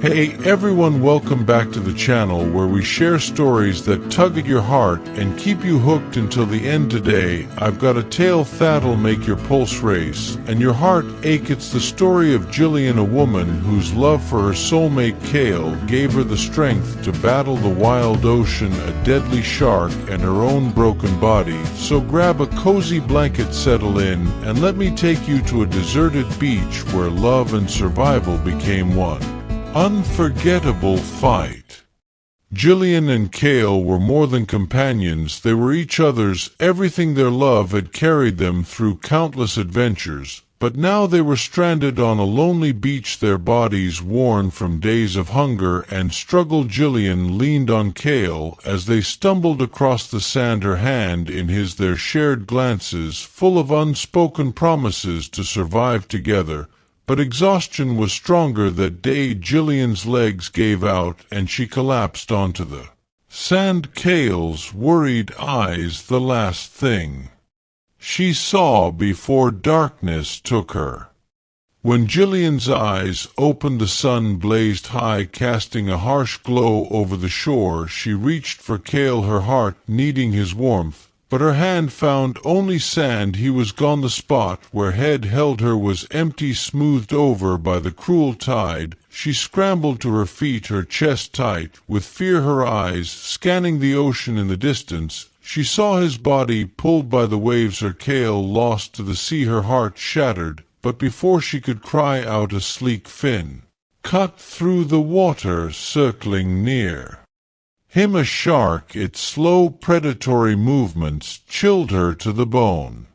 Hey everyone, welcome back to the channel where we share stories that tug at your heart and keep you hooked until the end. Today, I've got a tale that'll make your pulse race and your heart ache. It's the story of Jillian, a woman whose love for her soulmate Kayle gave her the strength to battle the wild ocean, a deadly shark, and her own broken body. So grab a cozy blanket, settle in, and let me take you to a deserted beach where love and survival became one unforgettable fight. Jillian and Kayle were more than companions, they were each other's everything. Their love had carried them through countless adventures, but now they were stranded on a lonely beach, their bodies worn from days of hunger and struggle. Jillian leaned on Kayle as they stumbled across the sand, her hand in his, their shared glances full of unspoken promises to survive together. But exhaustion was stronger that day. Jillian's legs gave out and she collapsed onto the sand. Kayle's worried eyes, the last thing she saw before darkness took her. When Jillian's eyes opened, the sun blazed high, casting a harsh glow over the shore. She reached for Kayle, her heart needing his warmth, but her hand found only sand. He was gone. The spot where had held her was empty, smoothed over by the cruel tide. She scrambled to her feet, her chest tight with fear, her eyes scanning the ocean in the distance. She saw his body pulled by the waves, her Kayle lost to the sea, her heart shattered. But before she could cry out, a sleek fin cut through the water, circling near him, a shark. Its slow, predatory movements chilled her to the bone.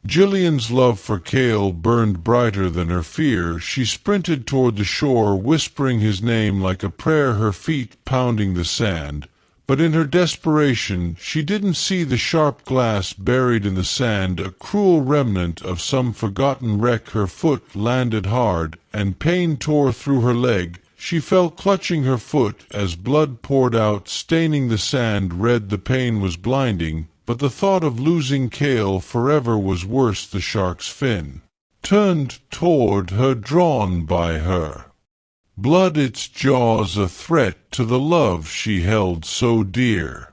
Jillian's love for Kayle burned brighter than her fear. She sprinted toward the shore, whispering his name like a prayer, her feet pounding the sand. But in her desperation, she didn't see the sharp glass buried in the sand, a cruel remnant of some forgotten wreck. Her foot landed hard, and pain tore through her leg. She fell clutching her foot as blood poured out, staining the sand red. The pain was blinding, but the thought of losing Kayle forever was worse. The shark's fin turned toward her, drawn by her blood, its jaws a threat to the love she held so dear.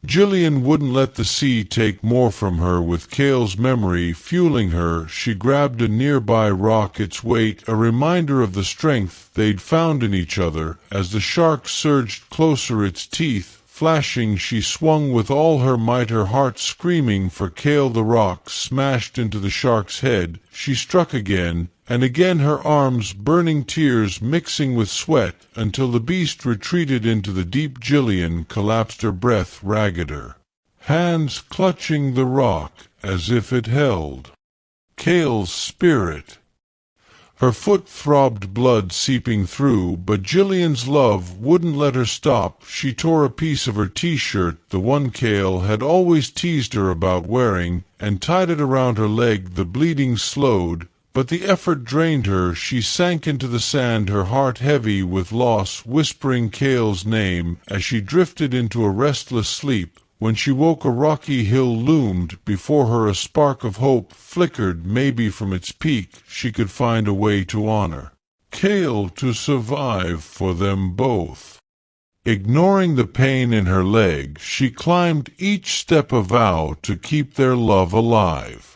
Jillian wouldn't let the sea take more from her. With Kayle's memory fueling her, she grabbed a nearby rock, its weight a reminder of the strength they'd found in each other. As the shark surged closer, its teeth flashing, she swung with all her might, her heart screaming for Kayle. The rock smashed into the shark's head. She struck again and again, her arms burning, tears mixing with sweat, until the beast retreated into the deep. Jillian collapsed, her breath ragged, her hands clutching the rock as if it held Kayle's spirit. Her foot throbbed, blood seeping through, but Jillian's love wouldn't let her stop. She tore a piece of her t-shirt, the one Kayle had always teased her about wearing, and tied it around her leg. The bleeding slowed, but the effort drained her. She sank into the sand, her heart heavy with loss, whispering Kayle's name as she drifted into a restless sleep. When she woke, a rocky hill loomed before her. A spark of hope flickered. Maybe from its peak she could find a way to honor Kayle, to survive for them both. Ignoring the pain in her leg, she climbed each step, a vow to keep their love alive.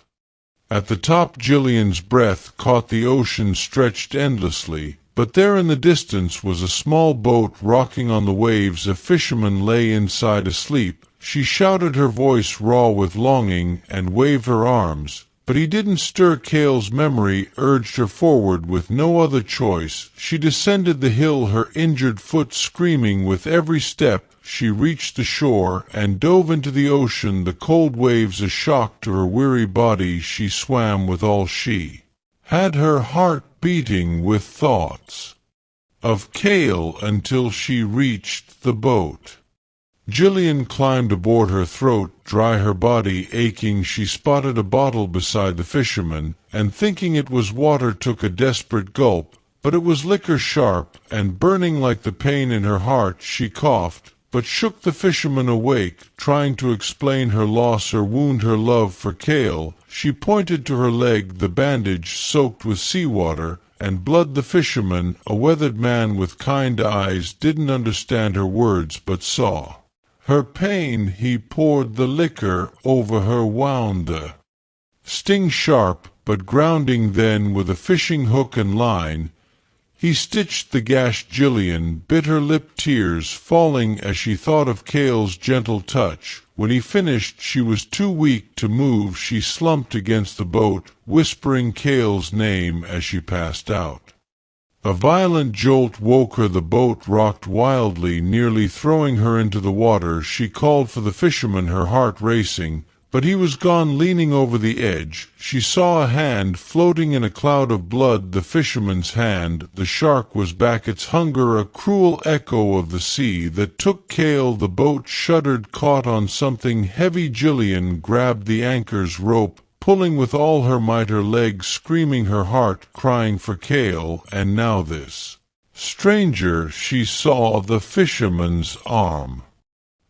At the top, Jillian's breath caught the ocean stretched endlessly, but there in the distance was a small boat rocking on the waves. A fisherman lay inside, asleep. She shouted, her voice raw with longing, and waved her arms, but he didn't stir. Kayle's memory urged her forward with no other choice. She descended the hill, her injured foot screaming with every step. She reached the shore and dove into the ocean, the cold waves a shock to her weary body. She swam with all she had, her heart beating with thoughts of Kayle, until she reached the boat. Jillian climbed aboard, her throat dry, her body aching. She spotted a bottle beside the fisherman, and thinking it was water, took a desperate gulp. But it was liquor, sharp and burning like the pain in her heart. She coughed, but shook the fisherman awake, trying to explain her loss, her wound, her love for Kayle. She pointed to her leg, the bandage soaked with seawater, and Blood the fisherman, a weathered man with kind eyes, didn't understand her words but saw her pain. He poured the liquor over her wound sting sharp, but grounding then with a fishing hook and line. He stitched the gashed Jillian, bitter-lipped tears falling as she thought of Kayle's gentle touch. When he finished, she was too weak to move. She slumped against the boat, whispering Kayle's name as she passed out. A violent jolt woke her. The boat rocked wildly, nearly throwing her into the water. She called for the fisherman, her heart racing, but he was gone. Leaning over the edge, she saw a hand floating in a cloud of blood. The fisherman's hand. The shark was back, its hunger a cruel echo of the sea that took Kayle. The boat shuddered, caught on something heavy. Jillian grabbed the anchor's rope, pulling with all her might, her legs screaming, her heart crying for Kayle. And now this stranger. She saw the fisherman's arm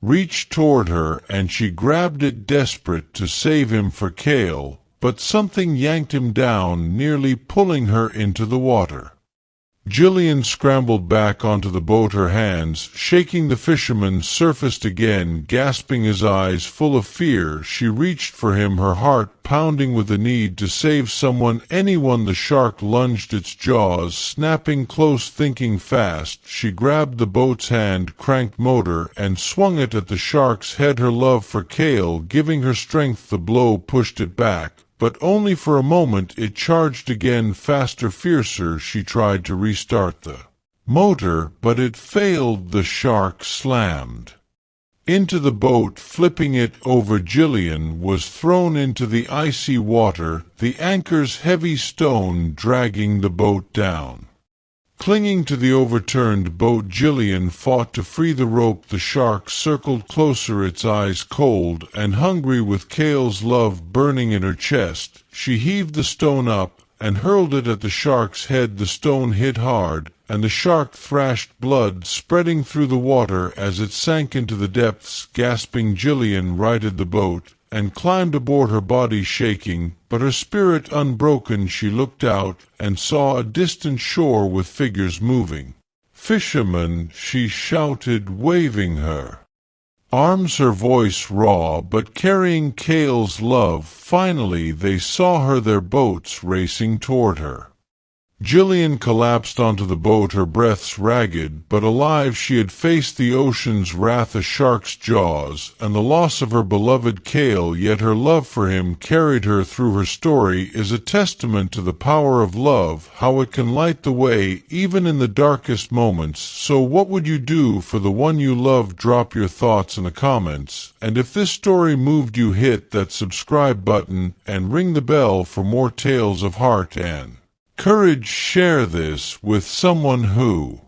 reached toward her, and she grabbed it, desperate to save him for Kayle, but something yanked him down, nearly pulling her into the water. Jillian scrambled back onto the boat, her hands shaking. The fisherman surfaced again, gasping, his eyes full of fear. She reached for him, her heart pounding with the need to save someone, anyone. The shark lunged, its jaws snapping close. Thinking fast, she grabbed the boat's hand, cranked motor, and swung it at the shark's head. Her love for Kayle giving her strength. The blow pushed it back, but only for a moment. It charged again, faster, fiercer. She tried to restart the motor, but it failed. The shark slammed into the boat, flipping it over. Jillian was thrown into the icy water, the anchor's heavy stone dragging the boat down. Clinging to the overturned boat, Jillian fought to free the rope. The shark circled closer, its eyes cold and hungry, with Kayle's love burning in her chest. She heaved the stone up and hurled it at the shark's head. The stone hit hard, and the shark thrashed, blood spreading through the water as it sank into the depths. Gasping, Jillian righted the boat and climbed aboard, her body shaking, but her spirit unbroken. She looked out and saw a distant shore with figures moving. "Fisherman," she shouted, waving her arms, her voice raw, but carrying Kayle's love. Finally they saw her, their boats racing toward her. Jillian collapsed onto the boat, her breaths ragged but alive. She had faced the ocean's wrath, a shark's jaws, and the loss of her beloved Kayle, yet her love for him carried her through. Her story is a testament to the power of love, how it can light the way even in the darkest moments. So what would you do for the one you love? Drop your thoughts in the comments, and if this story moved you, hit that subscribe button and ring the bell for more tales of heart and courage. Share this with someone who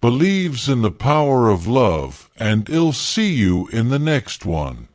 believes in the power of love, and I'll see you in the next one.